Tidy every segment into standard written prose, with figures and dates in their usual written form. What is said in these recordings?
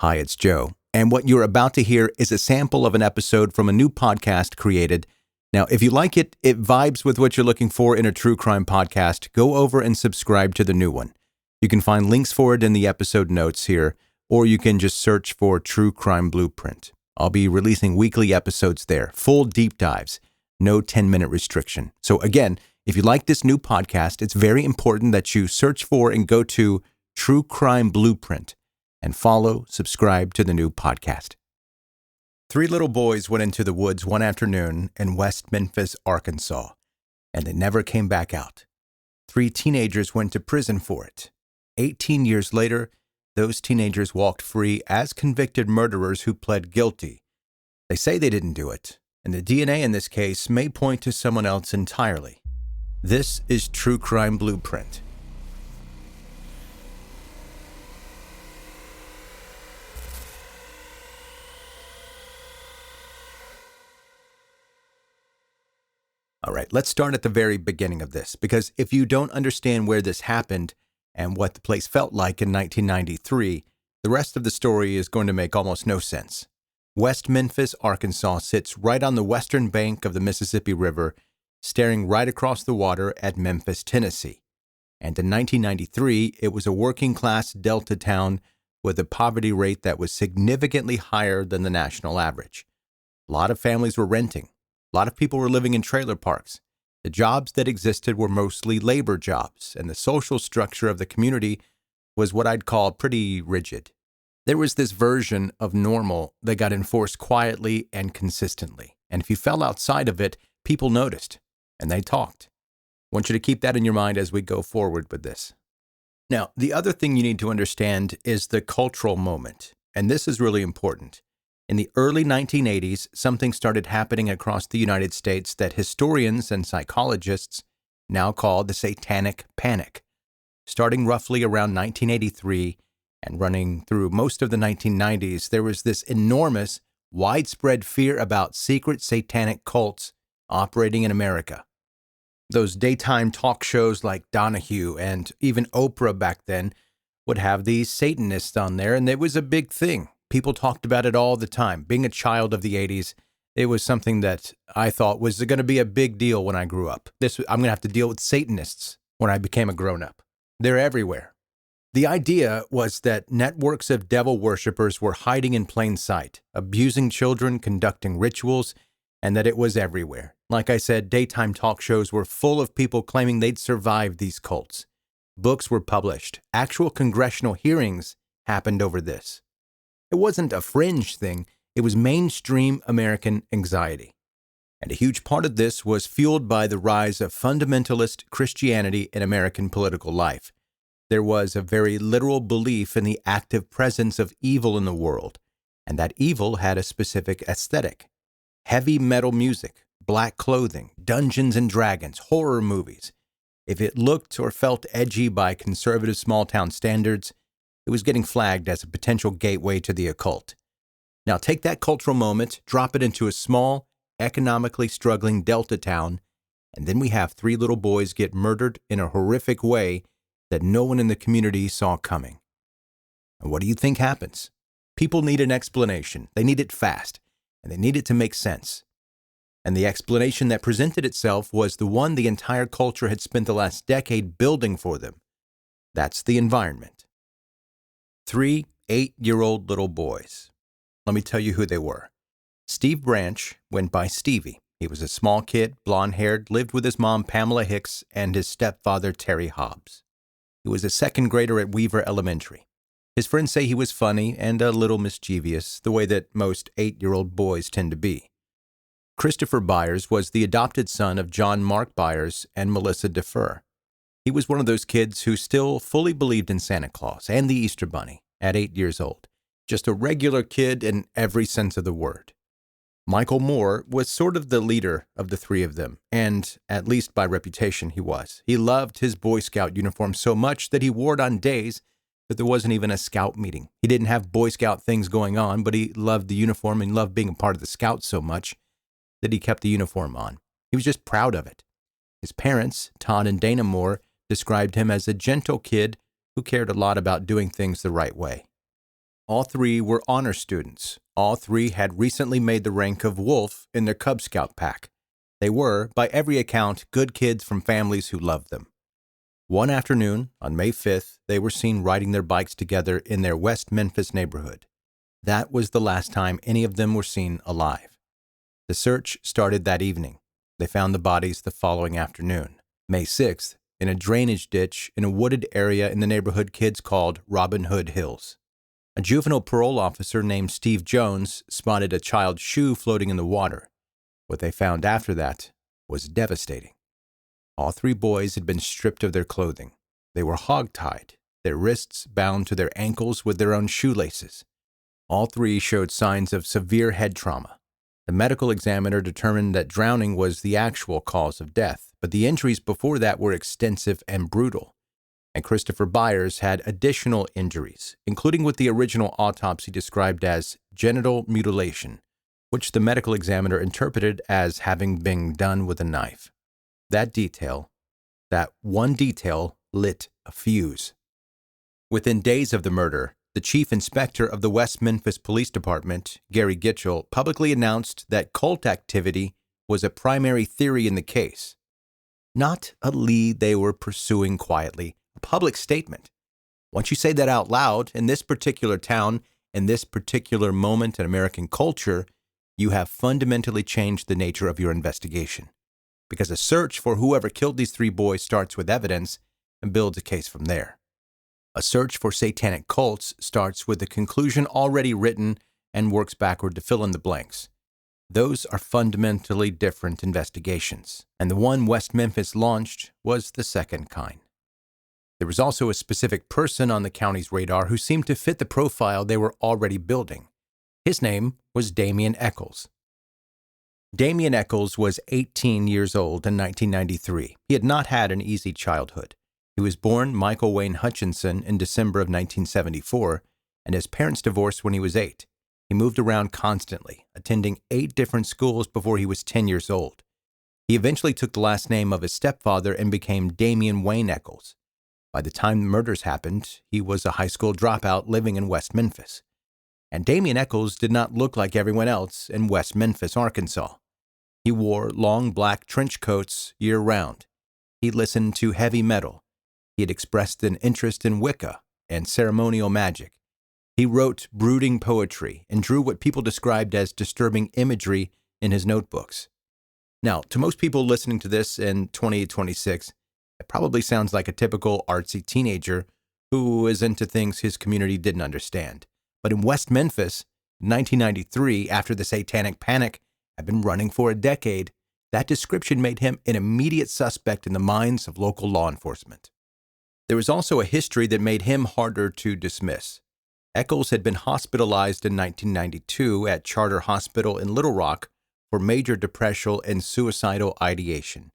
Hi, it's Joe, and what you're about to hear is a sample of an episode from a new podcast created. Now, if you like it, it vibes with what you're looking for in a true crime podcast, go over and subscribe to the new one. You can find links for it in the episode notes here, or you can just search for True Crime Blueprint. I'll be releasing weekly episodes there, full deep dives, no 10-minute restriction. So again, if you like this new podcast, it's very important that you search for and go to True Crime Blueprint and follow, subscribe to the new podcast. Three little boys went into the woods one afternoon in West Memphis, Arkansas, and they never came back out. 3 teenagers went to prison for it. 18 years later, those teenagers walked free as convicted murderers who pled guilty. They say they didn't do it, and the DNA in this case may point to someone else entirely. This is True Crime Blueprint. All right, let's start at the very beginning of this, because if you don't understand where this happened and what the place felt like in 1993, the rest of the story is going to make almost no sense. West Memphis, Arkansas sits right on the western bank of the Mississippi River, staring right across the water at Memphis, Tennessee. And in 1993, it was a working-class Delta town with a poverty rate that was significantly higher than the national average. A lot of families were renting. A lot of people were living in trailer parks. The jobs that existed were mostly labor jobs, and the social structure of the community was what I'd call pretty rigid. There was this version of normal that got enforced quietly and consistently, and if you fell outside of it, people noticed, and they talked. I want you to keep that in your mind as we go forward with this. Now, the other thing you need to understand is the cultural moment, and this is really important. In the early 1980s, something started happening across the United States that historians and psychologists now call the Satanic Panic. Starting roughly around 1983 and running through most of the 1990s, there was this enormous, widespread fear about secret satanic cults operating in America. Those daytime talk shows like Donahue and even Oprah back then would have these Satanists on there, and it was a big thing. People talked about it all the time. Being a child of the 80s, it was something that I thought was going to be a big deal when I grew up. I'm going to have to deal with Satanists when I became a grown-up. They're everywhere. The idea was that networks of devil worshippers were hiding in plain sight, abusing children, conducting rituals, and that it was everywhere. Like I said, daytime talk shows were full of people claiming they'd survived these cults. Books were published. Actual congressional hearings happened over this. It wasn't a fringe thing, it was mainstream American anxiety. And a huge part of this was fueled by the rise of fundamentalist Christianity in American political life. There was a very literal belief in the active presence of evil in the world, and that evil had a specific aesthetic. Heavy metal music, black clothing, Dungeons and Dragons, horror movies. If it looked or felt edgy by conservative small-town standards, it was getting flagged as a potential gateway to the occult. Now take that cultural moment, drop it into a small, economically struggling Delta town, and then we have 3 little boys get murdered in a horrific way that no one in the community saw coming. And what do you think happens? People need an explanation. They need it fast, and they need it to make sense. And the explanation that presented itself was the one the entire culture had spent the last decade building for them. That's the environment. 3 8-year-old little boys. Let me tell you who they were. Steve Branch went by Stevie. He was a small kid, blonde-haired, lived with his mom, Pamela Hicks, and his stepfather, Terry Hobbs. He was a second grader at Weaver Elementary. His friends say he was funny and a little mischievous, the way that most 8-year-old boys tend to be. Christopher Byers was the adopted son of John Mark Byers and Melissa Defer. He was one of those kids who still fully believed in Santa Claus and the Easter Bunny at 8 years old. Just a regular kid in every sense of the word. Michael Moore was sort of the leader of the 3 of them, and at least by reputation he was. He loved his Boy Scout uniform so much that he wore it on days that there wasn't even a scout meeting. He didn't have Boy Scout things going on, but he loved the uniform and loved being a part of the Scouts so much that he kept the uniform on. He was just proud of it. His parents, Todd and Dana Moore, described him as a gentle kid who cared a lot about doing things the right way. All three were honor students. All three had recently made the rank of Wolf in their Cub Scout pack. They were, by every account, good kids from families who loved them. One afternoon, on May 5th, they were seen riding their bikes together in their West Memphis neighborhood. That was the last time any of them were seen alive. The search started that evening. They found the bodies the following afternoon, May 6th, in a drainage ditch in a wooded area in the neighborhood kids called Robin Hood Hills. A juvenile parole officer named Steve Jones spotted a child's shoe floating in the water. What they found after that was devastating. All three boys had been stripped of their clothing. They were hogtied, their wrists bound to their ankles with their own shoelaces. All three showed signs of severe head trauma. The medical examiner determined that drowning was the actual cause of death, but the injuries before that were extensive and brutal. And Christopher Byers had additional injuries, including what the original autopsy described as genital mutilation, which the medical examiner interpreted as having been done with a knife. That one detail, lit a fuse. Within days of the murder, the chief inspector of the West Memphis Police Department, Gary Gitchell, publicly announced that cult activity was a primary theory in the case. Not a lead they were pursuing quietly, a public statement. Once you say that out loud, in this particular town, in this particular moment in American culture, you have fundamentally changed the nature of your investigation. Because a search for whoever killed these three boys starts with evidence and builds a case from there. A search for satanic cults starts with the conclusion already written and works backward to fill in the blanks. Those are fundamentally different investigations, and the one West Memphis launched was the second kind. There was also a specific person on the county's radar who seemed to fit the profile they were already building. His name was Damien Echols. Damien Echols was 18 years old in 1993. He had not had an easy childhood. He was born Michael Wayne Hutchinson in December of 1974, and his parents divorced when he was 8. He moved around constantly, attending 8 different schools before he was 10 years old. He eventually took the last name of his stepfather and became Damien Wayne Echols. By the time the murders happened, he was a high school dropout living in West Memphis. And Damien Echols did not look like everyone else in West Memphis, Arkansas. He wore long black trench coats year-round. He listened to heavy metal. He had expressed an interest in Wicca and ceremonial magic. He wrote brooding poetry and drew what people described as disturbing imagery in his notebooks. Now, to most people listening to this in 2026, it probably sounds like a typical artsy teenager who is into things his community didn't understand. But in West Memphis, in 1993, after the Satanic Panic had been running for a decade, that description made him an immediate suspect in the minds of local law enforcement. There was also a history that made him harder to dismiss. Echols had been hospitalized in 1992 at Charter Hospital in Little Rock for major depressional and suicidal ideation.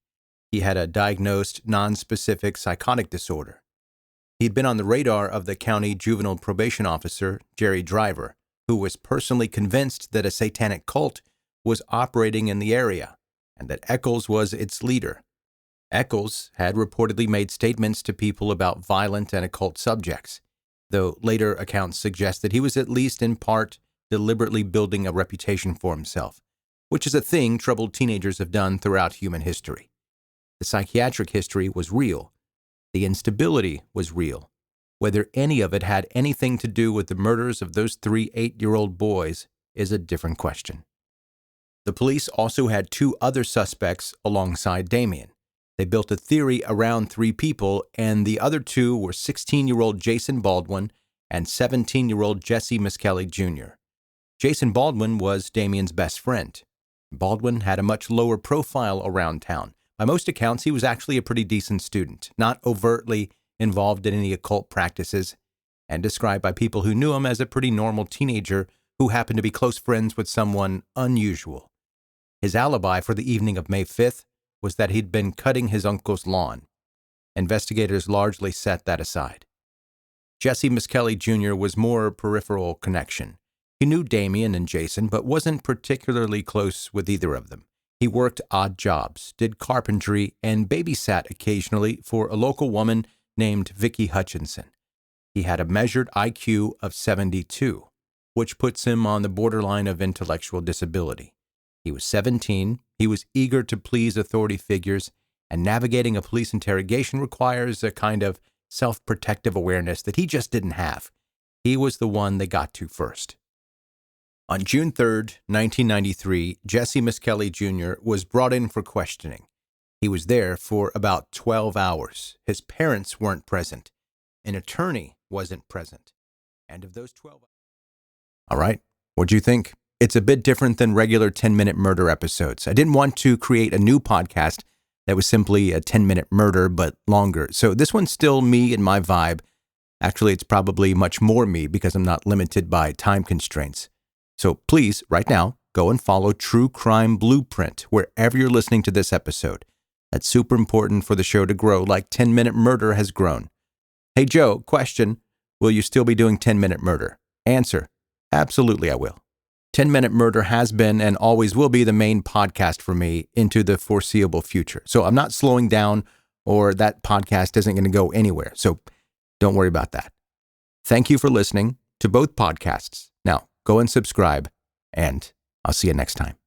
He had a diagnosed nonspecific psychotic disorder. He'd been on the radar of the county juvenile probation officer, Jerry Driver, who was personally convinced that a satanic cult was operating in the area and that Echols was its leader. Echols had reportedly made statements to people about violent and occult subjects, though later accounts suggest that he was at least in part deliberately building a reputation for himself, which is a thing troubled teenagers have done throughout human history. The psychiatric history was real. The instability was real. Whether any of it had anything to do with the murders of those 3 8-year-old boys is a different question. The police also had 2 other suspects alongside Damien. They built a theory around 3 people, and the other 2 were 16-year-old Jason Baldwin and 17-year-old Jesse Miskelly Jr. Jason Baldwin was Damien's best friend. Baldwin had a much lower profile around town. By most accounts, he was actually a pretty decent student, not overtly involved in any occult practices, and described by people who knew him as a pretty normal teenager who happened to be close friends with someone unusual. His alibi for the evening of May 5th was that he'd been cutting his uncle's lawn. Investigators largely set that aside. Jesse Miskelly Jr. was more peripheral connection. He knew Damien and Jason, but wasn't particularly close with either of them. He worked odd jobs, did carpentry, and babysat occasionally for a local woman named Vicki Hutchinson. He had a measured IQ of 72. which puts him on the borderline of intellectual disability. He was 17, he was eager to please authority figures, and navigating a police interrogation requires a kind of self-protective awareness that he just didn't have. He was the one they got to first. On June 3rd, 1993, Jesse Miskelly Jr. was brought in for questioning. He was there for about 12 hours. His parents weren't present. An attorney wasn't present. And of those 12 hours... All right, what'd you think? It's a bit different than regular 10-minute murder episodes. I didn't want to create a new podcast that was simply a 10-minute murder, but longer. So this one's still me and my vibe. Actually, it's probably much more me because I'm not limited by time constraints. So please, right now, go and follow True Crime Blueprint wherever you're listening to this episode. That's super important for the show to grow like 10-minute murder has grown. Hey, Joe, question. Will you still be doing 10-minute murder? Answer. Absolutely, I will. 10-minute murder has been and always will be the main podcast for me into the foreseeable future. So I'm not slowing down, or that podcast isn't going to go anywhere. So don't worry about that. Thank you for listening to both podcasts. Now, go and subscribe, and I'll see you next time.